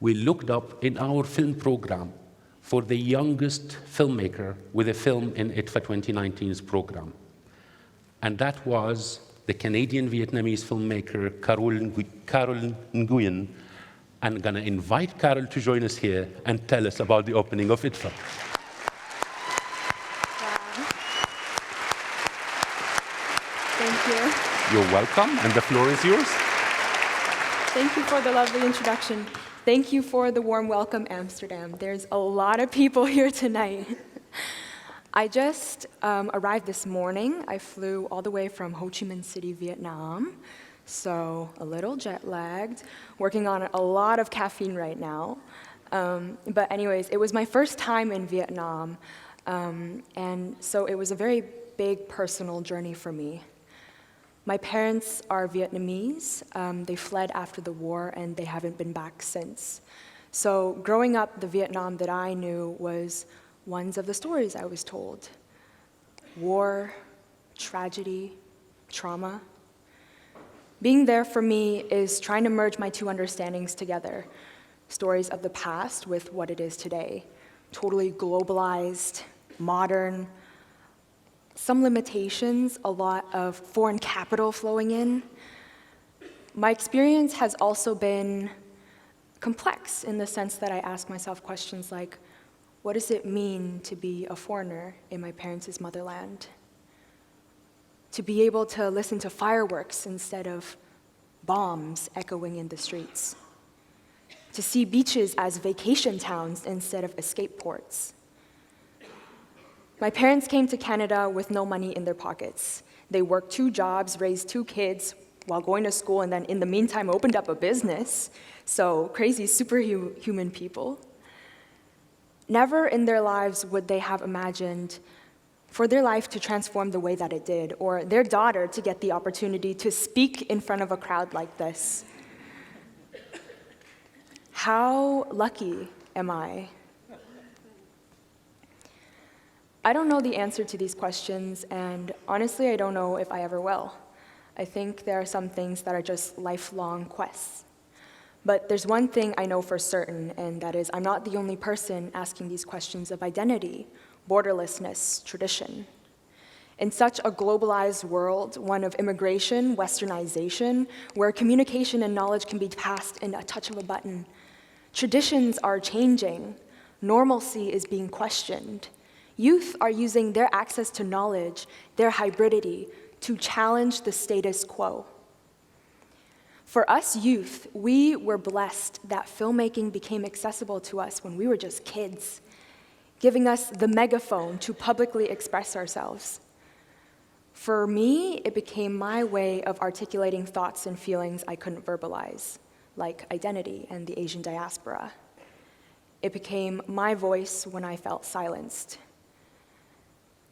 we looked up in our film program for the youngest filmmaker with a film in IDFA 2019's program. And that was the Canadian-Vietnamese filmmaker Carol Nguyen. I'm going to invite Carol to join us here and tell us about the opening of IDFA. Thank you. You're welcome, and the floor is yours. Thank you for the lovely introduction. Thank you for the warm welcome, Amsterdam. There's a lot of people here tonight. I just arrived this morning. I flew all the way from Ho Chi Minh City, Vietnam, so a little jet-lagged, working on a lot of caffeine right now. But anyways, it was my first time in Vietnam, and so it was a very big personal journey for me. My parents are Vietnamese. They fled after the war, and they haven't been back since. So growing up, the Vietnam that I knew was one of the stories I was told. War, tragedy, trauma. Being there for me is trying to merge my two understandings together. Stories of the past with what it is today. Totally globalized, modern, some limitations, a lot of foreign capital flowing in. My experience has also been complex in the sense that I ask myself questions like, what does it mean to be a foreigner in my parents' motherland? To be able to listen to fireworks instead of bombs echoing in the streets. To see beaches as vacation towns instead of escape ports. My parents came to Canada with no money in their pockets. They worked 2 jobs, raised 2 kids while going to school, and then in the meantime opened up a business. So crazy, superhuman people. Never in their lives would they have imagined for their life to transform the way that it did, or their daughter to get the opportunity to speak in front of a crowd like this. How lucky am I? I don't know the answer to these questions, and honestly, I don't know if I ever will. I think there are some things that are just lifelong quests. But there's one thing I know for certain, and that is I'm not the only person asking these questions of identity, borderlessness, tradition. In such a globalized world, one of immigration, westernization, where communication and knowledge can be passed in a touch of a button, traditions are changing, normalcy is being questioned. Youth are using their access to knowledge, their hybridity, to challenge the status quo. For us youth, we were blessed that filmmaking became accessible to us when we were just kids, giving us the megaphone to publicly express ourselves. For me, it became my way of articulating thoughts and feelings I couldn't verbalize, like identity and the Asian diaspora. It became my voice when I felt silenced.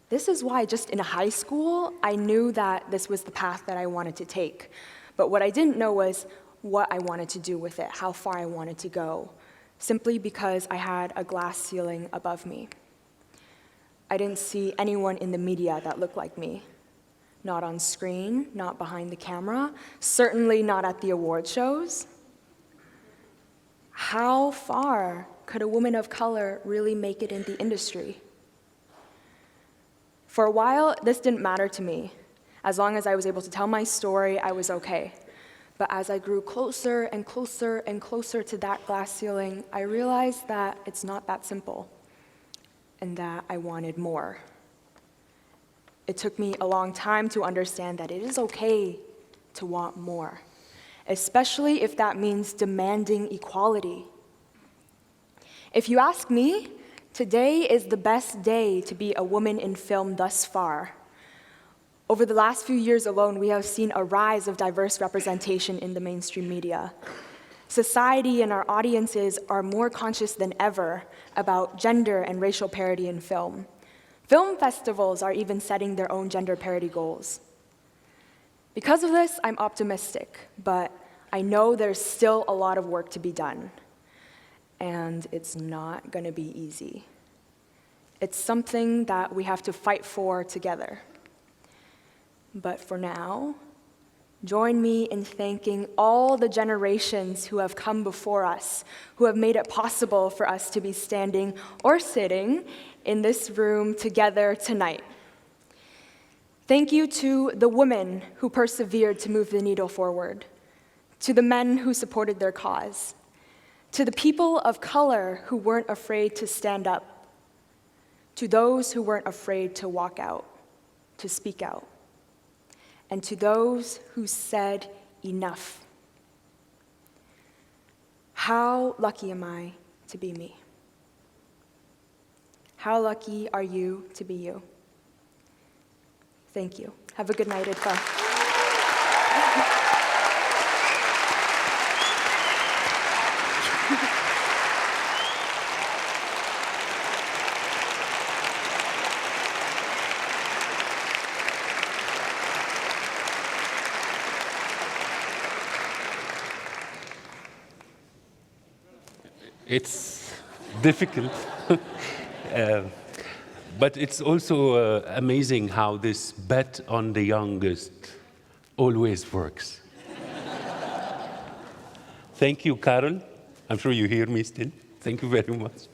This is why just in high school, I knew that this was the path that I wanted to take. But what I didn't know was what I wanted to do with it, how far I wanted to go, simply because I had a glass ceiling above me. I didn't see anyone in the media that looked like me. Not on screen, not behind the camera, certainly not at the award shows. How far could a woman of color really make it in the industry? For a while, this didn't matter to me. As long as I was able to tell my story, I was okay. But as I grew closer and closer and closer to that glass ceiling, I realized that it's not that simple, and that I wanted more. It took me a long time to understand that it is okay to want more, especially if that means demanding equality. If you ask me, today is the best day to be a woman in film thus far. Over the last few years alone, we have seen a rise of diverse representation in the mainstream media. Society and our audiences are more conscious than ever about gender and racial parity in film. Film festivals are even setting their own gender parity goals. Because of this, I'm optimistic, but I know there's still a lot of work to be done. And it's not going to be easy. It's something that we have to fight for together. But for now, join me in thanking all the generations who have come before us, who have made it possible for us to be standing or sitting in this room together tonight. Thank you to the women who persevered to move the needle forward, to the men who supported their cause, to the people of color who weren't afraid to stand up, to those who weren't afraid to walk out, to speak out, and to those who said enough. How lucky am I to be me? How lucky are you to be you? Thank you. Have a good night, IDFA. It's difficult, but it's also amazing how this bet on the youngest always works. Thank you, Carol. I'm sure you hear me still. Thank you very much.